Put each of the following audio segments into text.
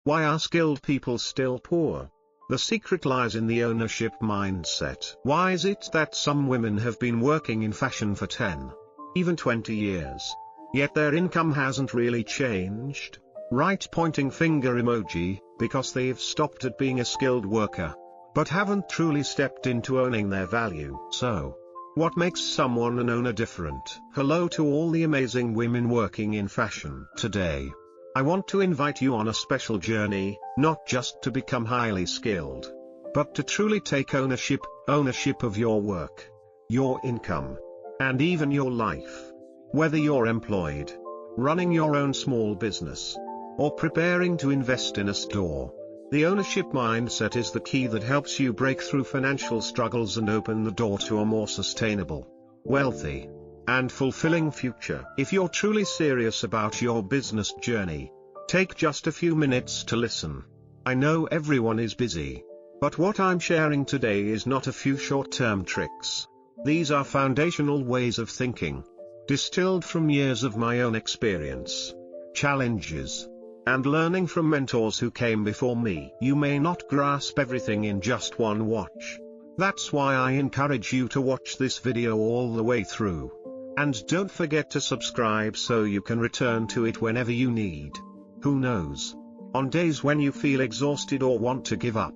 Why are skilled people still poor? The secret lies in the ownership mindset. Why is it that some women have been working in fashion for 10, even 20 years, yet their income hasn't really changed? Right pointing finger emoji, because they've stopped at being a skilled worker, but haven't truly stepped into owning their value. So, what makes someone an owner different? Hello to all the amazing women working in fashion. Today, I want to invite you on a special journey, not just to become highly skilled, but to truly take ownership of your work, your income, and even your life. Whether you're employed, running your own small business, or preparing to invest in a store, the ownership mindset is the key that helps you break through financial struggles and open the door to a more sustainable, wealthy, and fulfilling future. If you're truly serious about your business journey, take just a few minutes to listen. I know everyone is busy, but what I'm sharing today is not a few short-term tricks. These are foundational ways of thinking, distilled from years of my own experience, challenges, and learning from mentors who came before me. You may not grasp everything in just one watch. That's why I encourage you to watch this video all the way through. And don't forget to subscribe so you can return to it whenever you need. Who knows? On days when you feel exhausted or want to give up,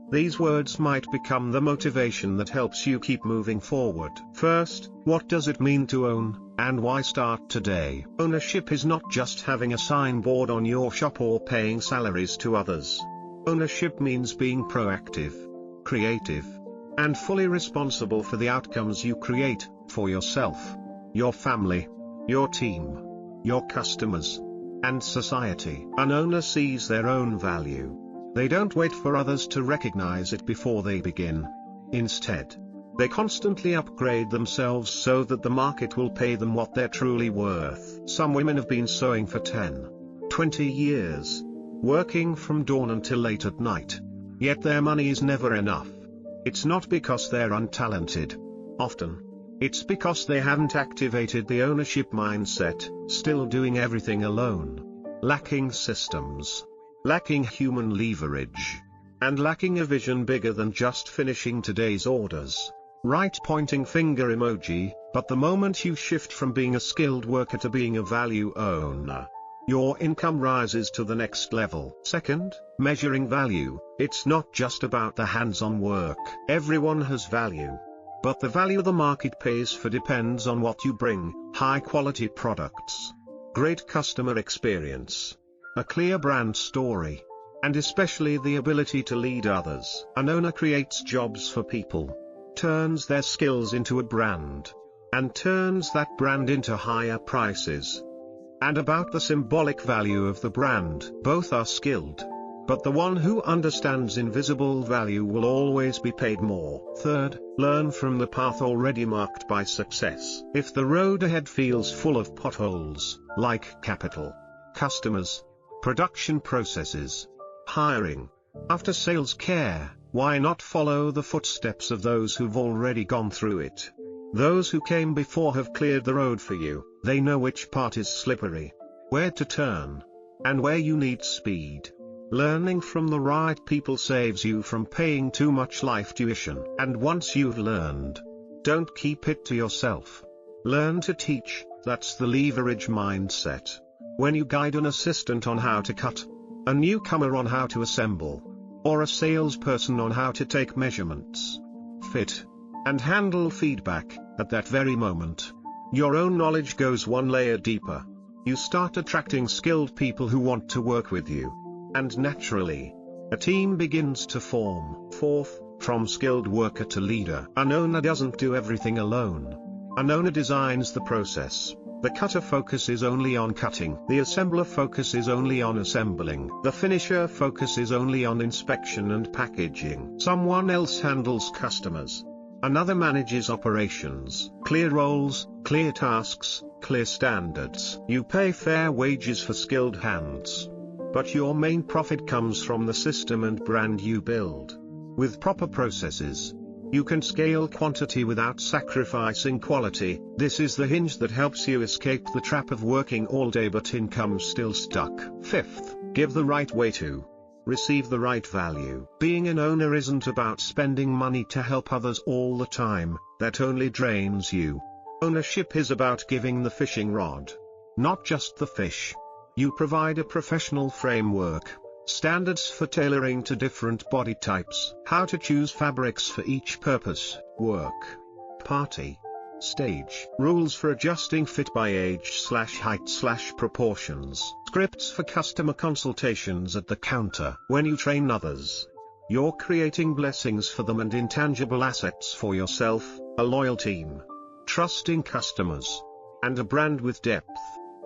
these words might become the motivation that helps you keep moving forward. First, what does it mean to own, and why start today? Ownership is not just having a signboard on your shop or paying salaries to others. Ownership means being proactive, creative, and fully responsible for the outcomes you create, for yourself, your family, your team, your customers, and society. An owner sees their own value. They don't wait for others to recognize it before they begin. Instead, they constantly upgrade themselves so that the market will pay them what they're truly worth. Some women have been sewing for 10, 20 years, working from dawn until late at night, yet their money is never enough. It's not because they're untalented. Often, it's because they haven't activated the ownership mindset, still doing everything alone, lacking systems, lacking human leverage, and lacking a vision bigger than just finishing today's orders. Right pointing finger emoji. But the moment you shift from being a skilled worker to being a value owner, your income rises to the next level. Second, measuring value. It's not just about the hands-on work. Everyone has value, but the value the market pays for depends on what you bring: high-quality products, great customer experience, a clear brand story, and especially the ability to lead others. An owner creates jobs for people, turns their skills into a brand, and turns that brand into higher prices. And about the symbolic value of the brand, both are skilled, but the one who understands invisible value will always be paid more. Third, learn from the path already marked by success. If the road ahead feels full of potholes, like capital, customers, production processes, hiring, after-sales care, why not follow the footsteps of those who've already gone through it? Those who came before have cleared the road for you. They know which part is slippery, where to turn, and where you need speed. Learning from the right people saves you from paying too much life tuition. And once you've learned, don't keep it to yourself. Learn to teach. That's the leverage mindset. When you guide an assistant on how to cut, a newcomer on how to assemble, or a salesperson on how to take measurements, fit, and handle feedback, at that very moment, your own knowledge goes one layer deeper. You start attracting skilled people who want to work with you. And naturally, a team begins to form. Fourth, from skilled worker to leader. An owner doesn't do everything alone. An owner designs the process. The cutter focuses only on cutting. The assembler focuses only on assembling. The finisher focuses only on inspection and packaging. Someone else handles customers. Another manages operations. Clear roles, clear tasks, clear standards. You pay fair wages for skilled hands, but your main profit comes from the system and brand you build. With proper processes, you can scale quantity without sacrificing quality. This is the hinge that helps you escape the trap of working all day but income still stuck. Fifth, give the right way to. receive the right value. Being an owner isn't about spending money to help others all the time, that only drains you. Ownership is about giving the fishing rod, not just the fish. You provide a professional framework, standards for tailoring to different body types, how to choose fabrics for each purpose, work, party, stage, rules for adjusting fit by age/height/proportions, scripts for customer consultations at the counter. When you train others, you're creating blessings for them and intangible assets for yourself, a loyal team, trusting customers, and a brand with depth.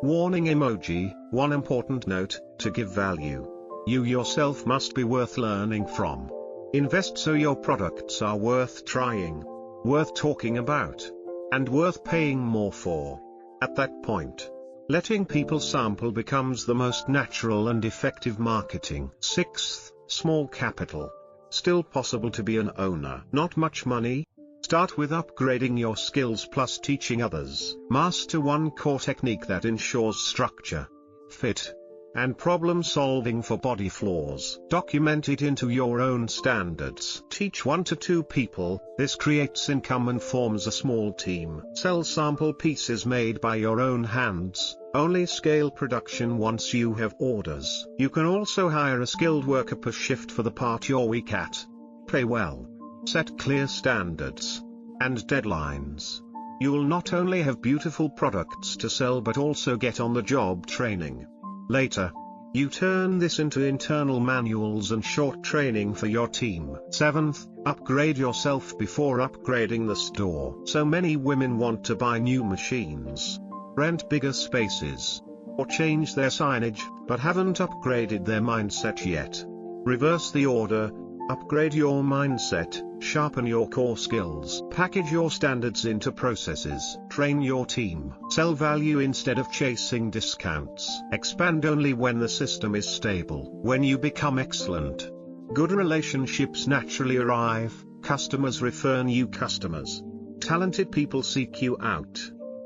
Warning emoji, one important note: to give value, you yourself must be worth learning from. Invest so your products are worth trying, worth talking about, and worth paying more for. At that point, letting people sample becomes the most natural and effective marketing. Sixth, small capital. Still possible to be an owner. Not much money? Start with upgrading your skills plus teaching others. Master one core technique that ensures structure, fit, and problem solving for body flaws. Document it into your own standards. Teach 1 to 2 people, this creates income and forms a small team. Sell sample pieces made by your own hands, only scale production once you have orders. You can also hire a skilled worker per shift for the part you're weak at. Pay well. Set clear standards and deadlines. You'll not only have beautiful products to sell but also get on-the-job training. Later, you turn this into internal manuals and short training for your team. Seventh, upgrade yourself before upgrading the store. So many women want to buy new machines, rent bigger spaces, or change their signage, but haven't upgraded their mindset yet. Reverse the order. Upgrade your mindset, sharpen your core skills, package your standards into processes, train your team, sell value instead of chasing discounts. Expand only when the system is stable. When you become excellent, good relationships naturally arrive, customers refer new customers, talented people seek you out,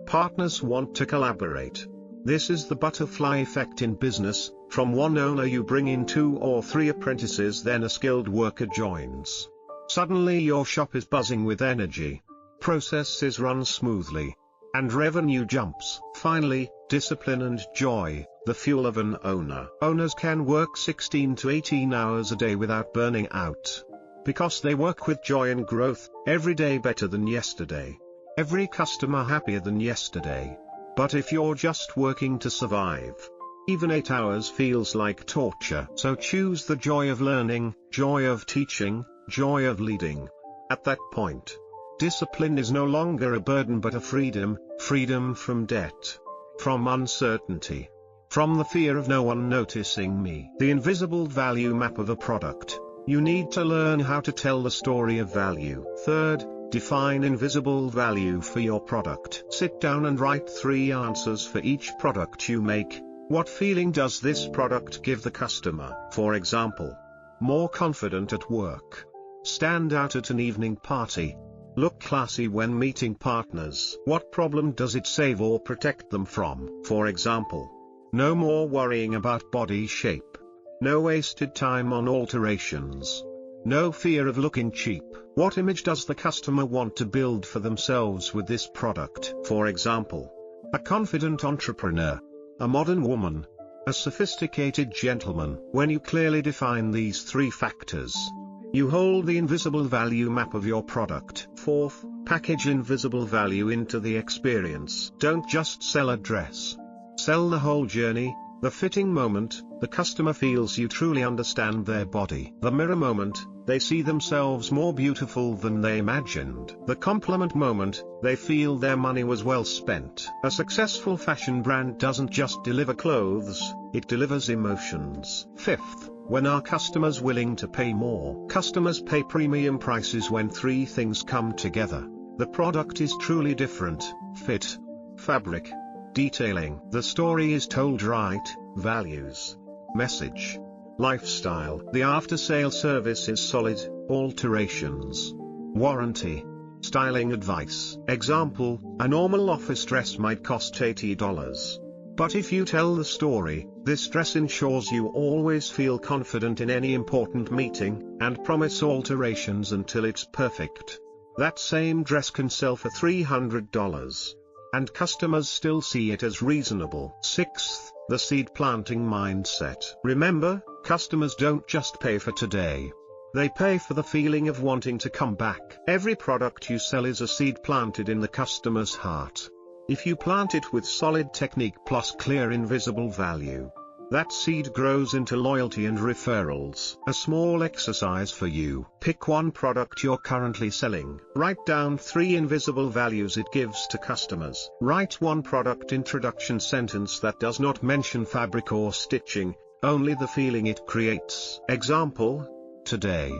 partners want to collaborate. This is the butterfly effect in business. From one owner you bring in 2 or 3 apprentices, then a skilled worker joins. Suddenly your shop is buzzing with energy, processes run smoothly, and revenue jumps. Finally, discipline and joy, the fuel of an owner. Owners can work 16 to 18 hours a day without burning out, because they work with joy and growth, every day better than yesterday, every customer happier than yesterday. But if you're just working to survive, even 8 hours feels like torture. So choose the joy of learning, joy of teaching, joy of leading. At that point, discipline is no longer a burden but a freedom, freedom from debt, from uncertainty, from the fear of no one noticing me. The invisible value map of a product. You need to learn how to tell the story of value. Third, define invisible value for your product. Sit down and write 3 answers for each product you make. What feeling does this product give the customer? For example, more confident at work, stand out at an evening party, look classy when meeting partners. What problem does it save or protect them from? For example, no more worrying about body shape, no wasted time on alterations, no fear of looking cheap. What image does the customer want to build for themselves with this product? For example, a confident entrepreneur, a modern woman, a sophisticated gentleman. When you clearly define these 3 factors, you hold the invisible value map of your product. Fourth, package invisible value into the experience. Don't just sell a dress. Sell the whole journey, the fitting moment, the customer feels you truly understand their body. The mirror moment, they see themselves more beautiful than they imagined. The compliment moment, they feel their money was well spent. A successful fashion brand doesn't just deliver clothes, it delivers emotions. Fifth, when are customers willing to pay more? Customers pay premium prices when 3 things come together. The product is truly different, fit, fabric, detailing. The story is told right, values, message, lifestyle. The after-sale service is solid, alterations, warranty, styling advice. Example, a normal office dress might cost $80. But if you tell the story, this dress ensures you always feel confident in any important meeting, and promise alterations until it's perfect. That same dress can sell for $300. And customers still see it as reasonable. Sixth, the seed planting mindset. Remember, customers don't just pay for today. They pay for the feeling of wanting to come back. Every product you sell is a seed planted in the customer's heart. If you plant it with solid technique plus clear invisible value, that seed grows into loyalty and referrals. A small exercise for you. Pick one product you're currently selling. Write down 3 invisible values it gives to customers. Write one product introduction sentence that does not mention fabric or stitching, only the feeling it creates. Example: today,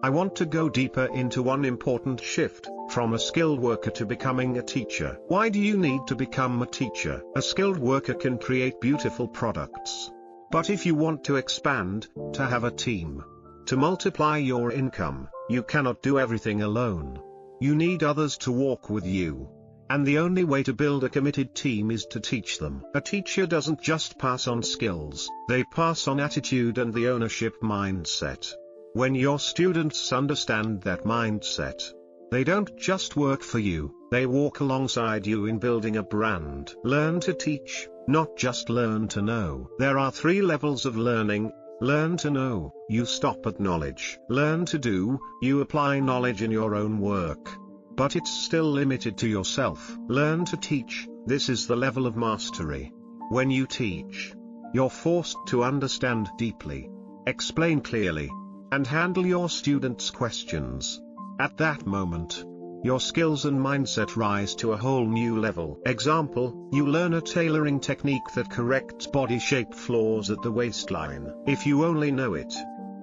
I want to go deeper into one important shift, from a skilled worker to becoming a teacher. Why do you need to become a teacher? A skilled worker can create beautiful products. But if you want to expand, to have a team, to multiply your income, you cannot do everything alone. You need others to walk with you. And the only way to build a committed team is to teach them. A teacher doesn't just pass on skills, they pass on attitude and the ownership mindset. When your students understand that mindset, they don't just work for you, they walk alongside you in building a brand. Learn to teach, not just learn to know. There are 3 levels of learning. Learn to know, you stop at knowledge. Learn to do, you apply knowledge in your own work. But it's still limited to yourself. Learn to teach, this is the level of mastery. When you teach, you're forced to understand deeply, explain clearly, and handle your students' questions. At that moment, your skills and mindset rise to a whole new level. Example: you learn a tailoring technique that corrects body shape flaws at the waistline. If you only know it,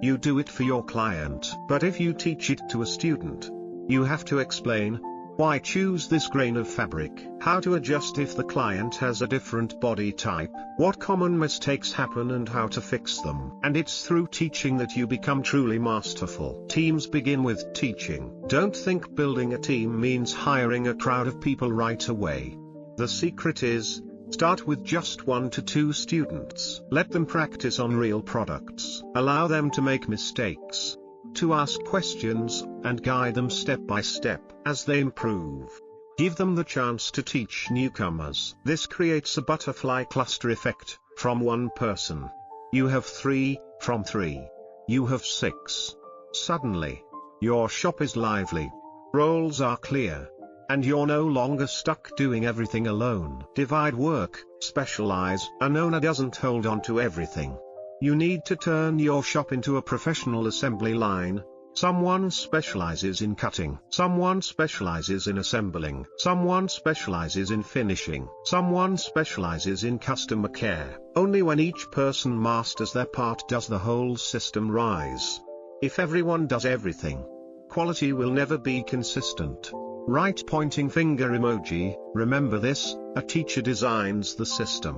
you do it for your client. But if you teach it to a student, you have to explain why choose this grain of fabric, how to adjust if the client has a different body type, what common mistakes happen and how to fix them. And it's through teaching that you become truly masterful. Teams begin with teaching. Don't think building a team means hiring a crowd of people right away. The secret is, start with just 1 to 2 students. Let them practice on real products. Allow them to make mistakes, to ask questions, and guide them step by step as they improve. Give them the chance to teach newcomers. This creates a butterfly cluster effect. From 1 person, you have 3, from 3, you have 6. Suddenly, your shop is lively, roles are clear, and you're no longer stuck doing everything alone. Divide work, specialize. An owner doesn't hold on to everything. You need to turn your shop into a professional assembly line. Someone specializes in cutting, someone specializes in assembling, someone specializes in finishing, someone specializes in customer care. Only when each person masters their part does the whole system rise. If everyone does everything, quality will never be consistent. Right pointing finger emoji. Remember this: a teacher designs the system,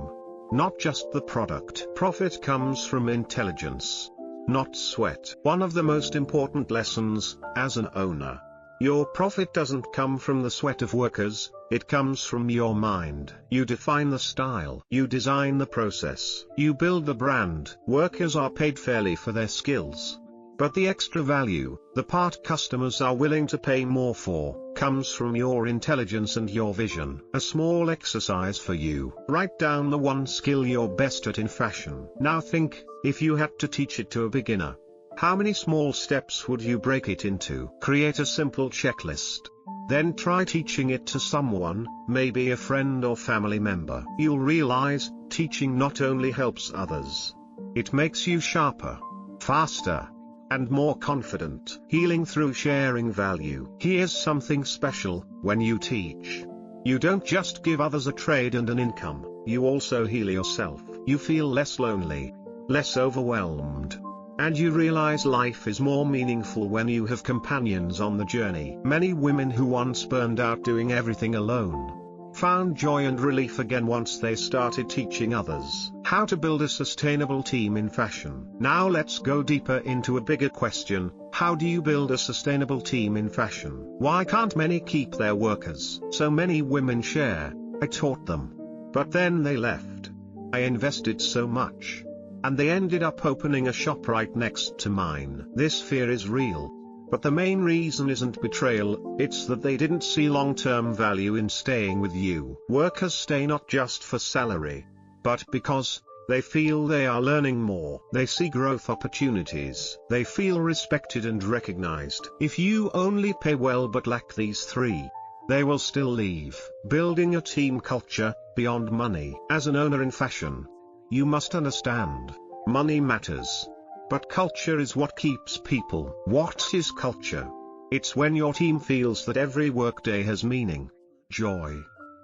not just the product. Profit comes from intelligence, not sweat. One of the most important lessons, as an owner, your profit doesn't come from the sweat of workers, it comes from your mind. You define the style, you design the process, you build the brand. Workers are paid fairly for their skills. But the extra value, the part customers are willing to pay more for, comes from your intelligence and your vision. A small exercise for you. Write down the 1 skill you're best at in fashion. Now think, if you had to teach it to a beginner, how many small steps would you break it into? Create a simple checklist. Then try teaching it to someone, maybe a friend or family member. You'll realize, teaching not only helps others, it makes you sharper, faster, and more confident. Healing through sharing value. Here's something special: when you teach, you don't just give others a trade and an income, you also heal yourself. You feel less lonely, less overwhelmed, and you realize life is more meaningful when you have companions on the journey. Many women who once burned out doing everything alone found joy and relief again once they started teaching others how to build a sustainable team in fashion. Now let's go deeper into a bigger question: how do you build a sustainable team in fashion? Why can't many keep their workers? So many women share, I taught them, but then they left. I invested so much. And they ended up opening a shop right next to mine. This fear is real. But the main reason isn't betrayal, it's that they didn't see long-term value in staying with you. Workers stay not just for salary, but because they feel they are learning more. They see growth opportunities. They feel respected and recognized. If you only pay well but lack these three, they will still leave. Building a team culture, beyond money. As an owner in fashion, you must understand, money matters. But culture is what keeps people. What is culture? It's when your team feels that every workday has meaning, joy,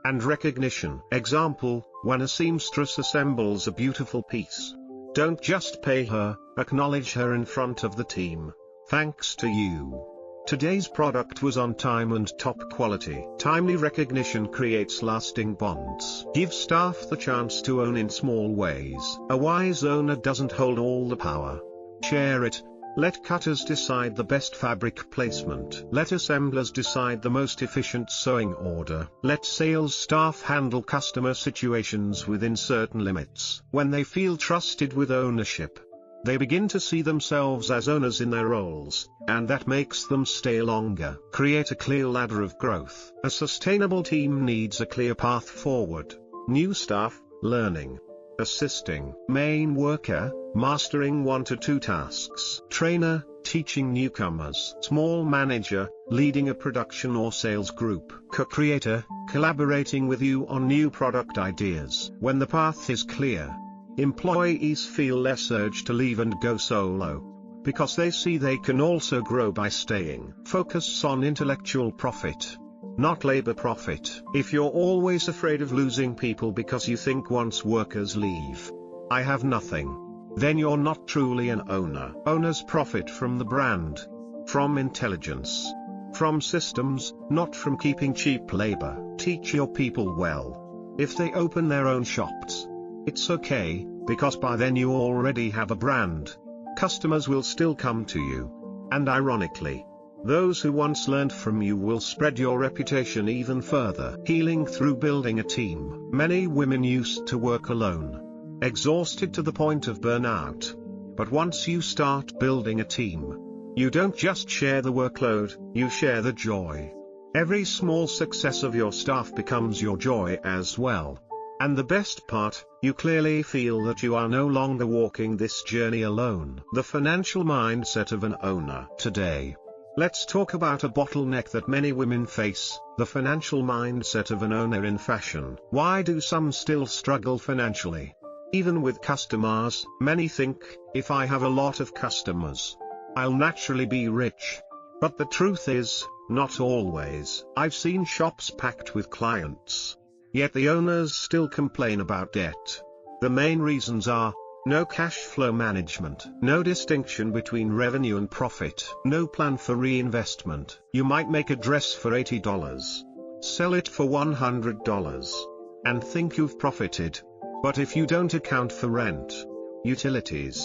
and recognition. Example, when a seamstress assembles a beautiful piece. Don't just pay her, acknowledge her in front of the team. Thanks to you, today's product was on time and top quality. Timely recognition creates lasting bonds. Give staff the chance to own in small ways. A wise owner doesn't hold all the power. Share it. Let cutters decide the best fabric placement. Let assemblers decide the most efficient sewing order. Let sales staff handle customer situations within certain limits. When they feel trusted with ownership, they begin to see themselves as owners in their roles, and that makes them stay longer. Create a clear ladder of growth. A sustainable team needs a clear path forward. New staff, learning, assisting. Main worker, mastering 1 to 2 tasks. Trainer, teaching newcomers. Small manager, leading a production or sales group. Co-creator, collaborating with you on new product ideas. When the path is clear, employees feel less urge to leave and go solo, because they see they can also grow by staying. Focus on intellectual profit, not labor profit. If you're always afraid of losing people because you think once workers leave, I have nothing, then you're not truly an owner. Owners profit from the brand, from intelligence, from systems, not from keeping cheap labor. Teach your people well. If they open their own shops, it's okay, because by then you already have a brand. Customers will still come to you. And ironically, those who once learned from you will spread your reputation even further. Healing through building a team. Many women used to work alone, exhausted to the point of burnout. But once you start building a team, you don't just share the workload, you share the joy. Every small success of your staff becomes your joy as well. And the best part, you clearly feel that you are no longer walking this journey alone. The financial mindset of an owner. Today, let's talk about a bottleneck that many women face, the financial mindset of an owner in fashion. Why do some still struggle financially? Even with customers, many think, if I have a lot of customers, I'll naturally be rich. But the truth is, not always. I've seen shops packed with clients, yet the owners still complain about debt. The main reasons are, no cash flow management, no distinction between revenue and profit, no plan for reinvestment. You might make a dress for $80, sell it for $100, and think you've profited. But if you don't account for rent, utilities,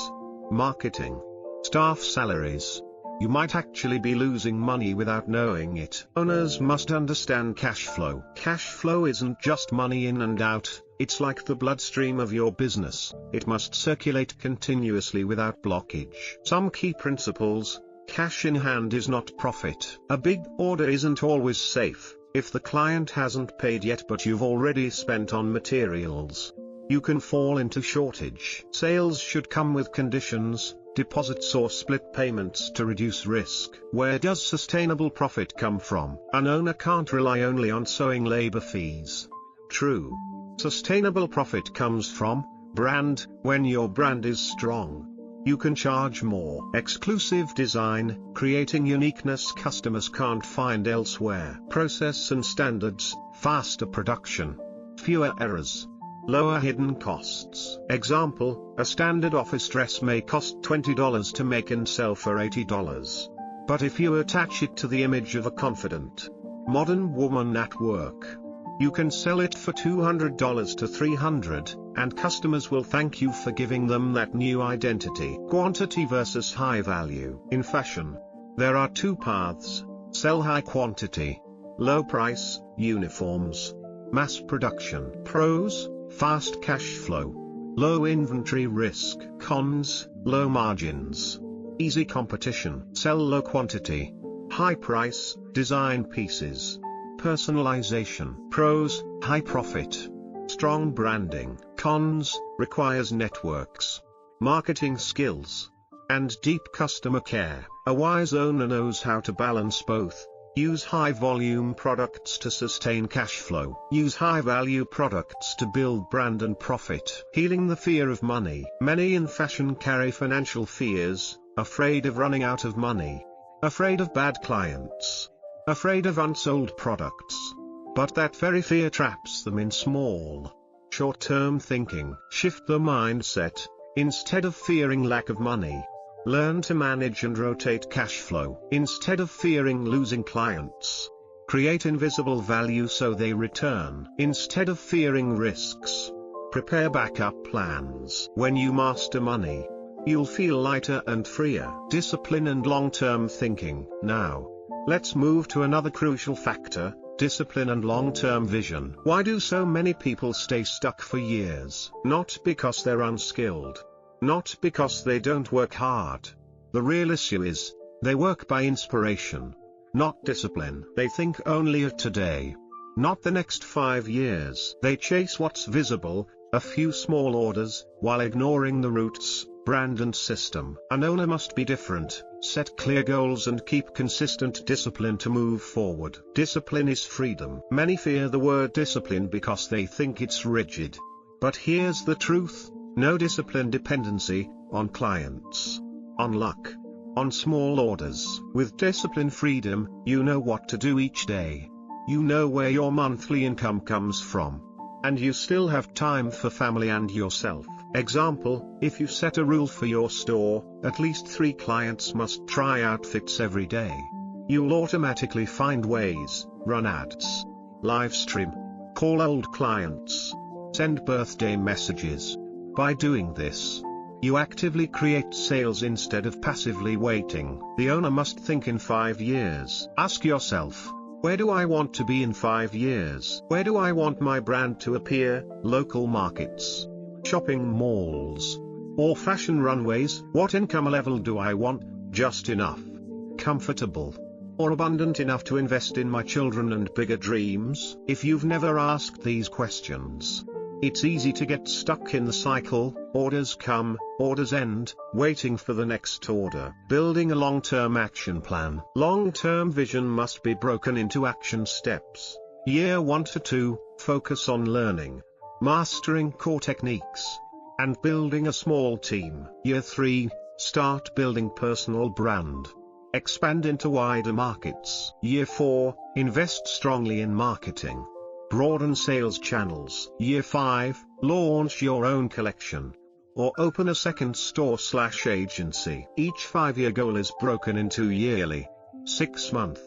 marketing, staff salaries, you might actually be losing money without knowing it. Owners must understand cash flow. Cash flow isn't just money in and out, it's like the bloodstream of your business. It must circulate continuously without blockage. Some key principles: cash in hand is not profit. A big order isn't always safe. If the client hasn't paid yet but you've already spent on materials, you can fall into shortage. Sales should come with conditions, deposits or split payments to reduce risk. Where does sustainable profit come from? An owner can't rely only on sewing labor fees. True sustainable profit comes from brand. When your brand is strong, you can charge more. Exclusive design, creating uniqueness customers can't find elsewhere. Process and standards, faster production, fewer errors, lower hidden costs. Example, a standard office dress may cost $20 to make and sell for $80. But if you attach it to the image of a confident, modern woman at work, you can sell it for $200 to $300, and customers will thank you for giving them that new identity. Quantity versus high value. In fashion, there are two paths: sell high quantity, low price, uniforms, mass production. Pros: fast cash flow, Low inventory risk. Cons: low margins. Easy competition. Sell low quantity. High price, design pieces. Personalization. Pros: high profit. Strong branding. Cons: requires networks, marketing skills, and deep customer care. A wise owner knows how to balance both. Use high-volume products to sustain cash flow. Use high-value products to build brand and profit. Healing the fear of money. Many in fashion carry financial fears, afraid of running out of money, afraid of bad clients, afraid of unsold products. But that very fear traps them in small, short-term thinking. Shift the mindset. Instead of fearing lack of money, learn to manage and rotate cash flow. Instead of fearing losing clients, create invisible value so they return. Instead of fearing risks, prepare backup plans. When you master money, you'll feel lighter and freer. Discipline and long-term thinking. Now, let's move to another crucial factor: discipline and long-term vision. Why do so many people stay stuck for years? Not because they're unskilled, not because they don't work hard. The real issue is, they work by inspiration, not discipline. They think only of today, not the next 5 years. They chase what's visible, a few small orders, while ignoring the roots, brand and system. An owner must be different. Set clear goals and keep consistent discipline to move forward. Discipline is freedom. Many fear the word discipline because they think it's rigid. But here's the truth: no discipline dependency on clients, on luck, on small orders. With discipline freedom, you know what to do each day. You know where your monthly income comes from. And you still have time for family and yourself. Example: if you set a rule for your store, at least 3 clients must try outfits every day. You'll automatically find ways, run ads, live stream, call old clients, send birthday messages. By doing this, you actively create sales instead of passively waiting. The owner must think in 5 years. Ask yourself, where do I want to be in 5 years? Where do I want my brand to appear? Local markets, shopping malls, or fashion runways? What income level do I want? Just enough, comfortable, or abundant enough to invest in my children and bigger dreams? If you've never asked these questions, it's easy to get stuck in the cycle: orders come, orders end, waiting for the next order. Building a long-term action plan. Long-term vision must be broken into action steps. Year 1 to 2, focus on learning, mastering core techniques, and building a small team. Year 3, start building personal brand. Expand into wider markets. Year 4, invest strongly in marketing. Broaden sales channels. Year 5, launch your own collection, or open a second store/agency. Each 5-year goal is broken into yearly, 6-month,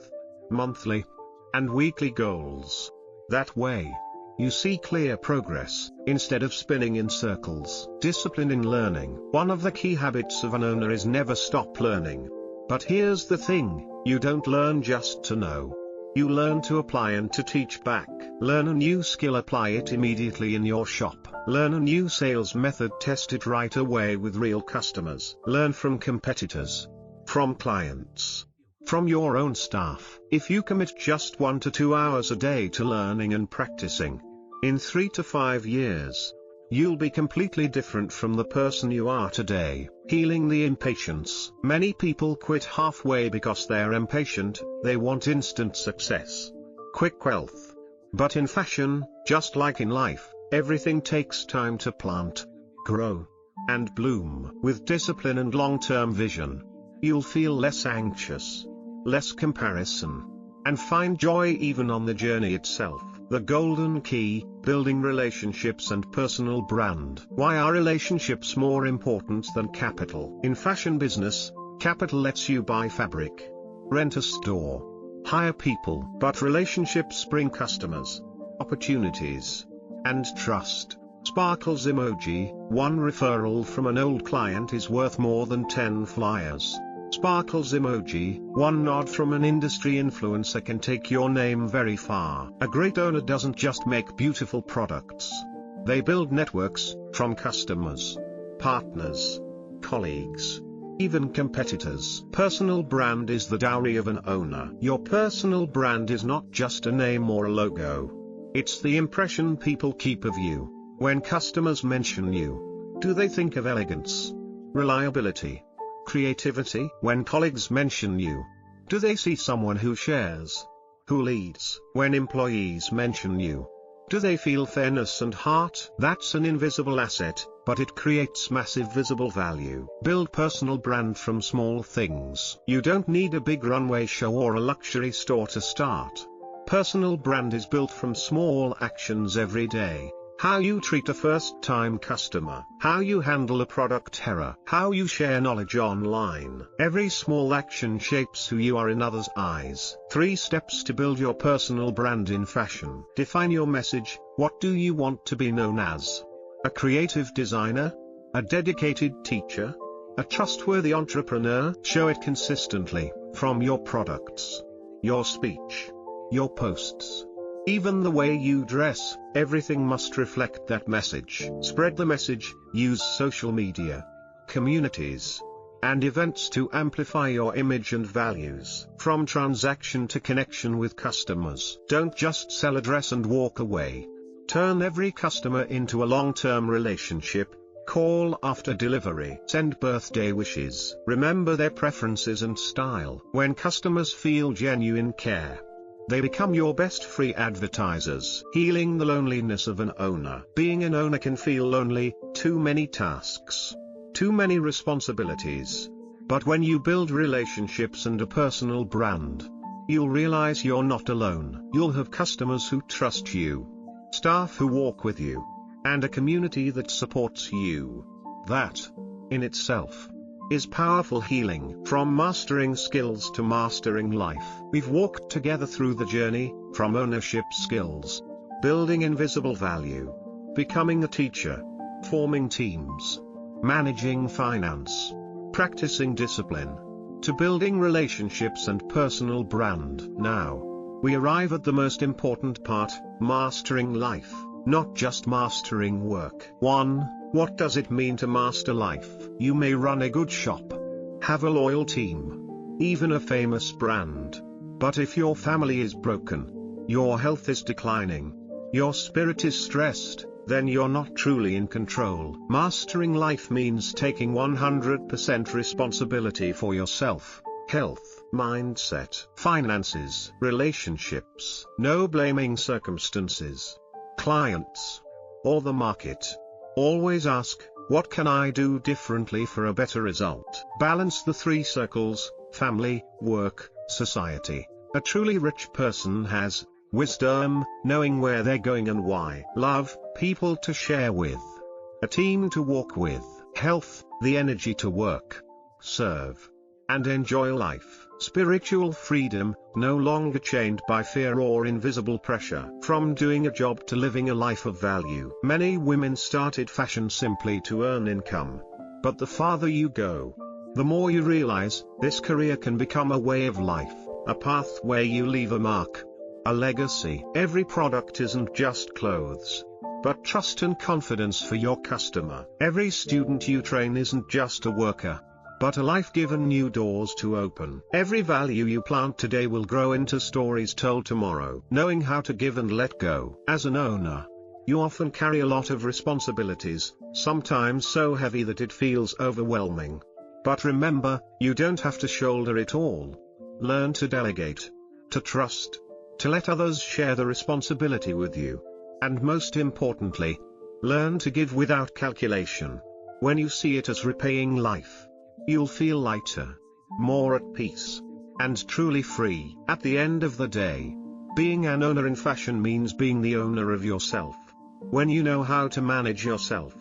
monthly, and weekly goals. That way, you see clear progress, instead of spinning in circles. Discipline in learning. One of the key habits of an owner is never stop learning. But here's the thing: you don't learn just to know. You learn to apply and to teach back. Learn a new skill, apply it immediately in your shop. Learn a new sales method, test it right away with real customers. Learn from competitors, from clients, from your own staff. If you commit just 1 to 2 hours a day to learning and practicing, in 3 to 5 years, you'll be completely different from the person you are today. Healing the impatience. Many people quit halfway because they're impatient. They want instant success, quick wealth. But in fashion, just like in life, everything takes time to plant, grow, and bloom. With discipline and long-term vision, you'll feel less anxious, less comparison, and find joy even on the journey itself. The golden key: building relationships and personal brand. Why are relationships more important than capital? In fashion business, capital lets you buy fabric, rent a store, hire people. But relationships bring customers, opportunities, and trust. Sparkles emoji: one referral from an old client is worth more than 10 flyers. Sparkles emoji: one nod from an industry influencer can take your name very far. A great owner doesn't just make beautiful products. They build networks, from customers, partners, colleagues, even competitors. Personal brand is the dowry of an owner. Your personal brand is not just a name or a logo. It's the impression people keep of you. When customers mention you, do they think of elegance, reliability, creativity? When colleagues mention you, do they see someone who shares, who leads? When employees mention you, do they feel fairness and heart? That's an invisible asset, but it creates massive visible value. Build personal brand from small things. You don't need a big runway show or a luxury store to start. Personal brand is built from small actions every day. How you treat a first-time customer, how you handle a product error, how you share knowledge online. Every small action shapes who you are in others' eyes. 3 steps to build your personal brand in fashion. Define your message. What do you want to be known as? A creative designer? A dedicated teacher? A trustworthy entrepreneur? Show it consistently, from your products, your speech, your posts. Even the way you dress, everything must reflect that message. Spread the message. Use social media, communities, and events to amplify your image and values. From transaction to connection with customers. Don't just sell a dress and walk away. Turn every customer into a long-term relationship. Call after delivery. Send birthday wishes. Remember their preferences and style. When customers feel genuine care, they become your best free advertisers. Healing the loneliness of an owner. Being an owner can feel lonely, too many tasks, too many responsibilities. But when you build relationships and a personal brand, you'll realize you're not alone. You'll have customers who trust you, staff who walk with you, and a community that supports you. That, in itself, is powerful healing. From mastering skills to mastering life. We've walked together through the journey, from ownership skills, building invisible value, becoming a teacher, forming teams, managing finance, practicing discipline, to building relationships and personal brand. Now, we arrive at the most important part, mastering life, not just mastering work. 1. What does it mean to master life? You may run a good shop, have a loyal team, even a famous brand. But if your family is broken, your health is declining, your spirit is stressed, then you're not truly in control. Mastering life means taking 100% responsibility for yourself, health, mindset, finances, relationships. No blaming circumstances, clients, or the market. Always ask, what can I do differently for a better result? Balance the 3 circles, family, work, society. A truly rich person has wisdom, knowing where they're going and why. Love, people to share with, a team to walk with. Health, the energy to work, serve, and enjoy life. Spiritual freedom, no longer chained by fear or invisible pressure. From doing a job to living a life of value. Many women started fashion simply to earn income. But the farther you go, the more you realize, this career can become a way of life, a path where you leave a mark, a legacy. Every product isn't just clothes, but trust and confidence for your customer. Every student you train isn't just a worker, but a life given new doors to open. Every value you plant today will grow into stories told tomorrow. Knowing how to give and let go. As an owner, you often carry a lot of responsibilities, sometimes so heavy that it feels overwhelming. But remember, you don't have to shoulder it all. Learn to delegate, to trust, to let others share the responsibility with you. And most importantly, learn to give without calculation. When you see it as repaying life, you'll feel lighter, more at peace, and truly free. At the end of the day, being an owner in fashion means being the owner of yourself. When you know how to manage yourself,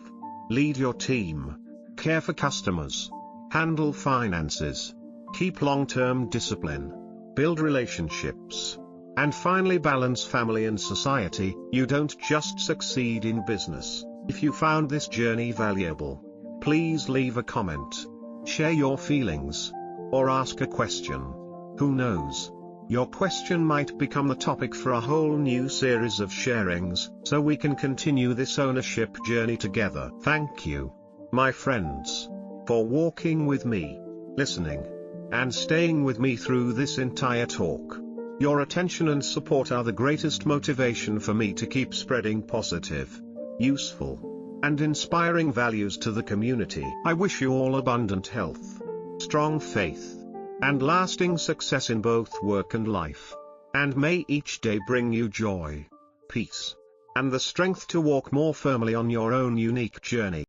lead your team, care for customers, handle finances, keep long-term discipline, build relationships, and finally balance family and society, you don't just succeed in business. If you found this journey valuable, please leave a comment, share your feelings, or ask a question. Who knows? Your question might become the topic for a whole new series of sharings, so we can continue this ownership journey together. Thank you, my friends, for walking with me, listening, and staying with me through this entire talk. Your attention and support are the greatest motivation for me to keep spreading positive, useful, and inspiring values to the community. I wish you all abundant health, strong faith, and lasting success in both work and life. And may each day bring you joy, peace, and the strength to walk more firmly on your own unique journey.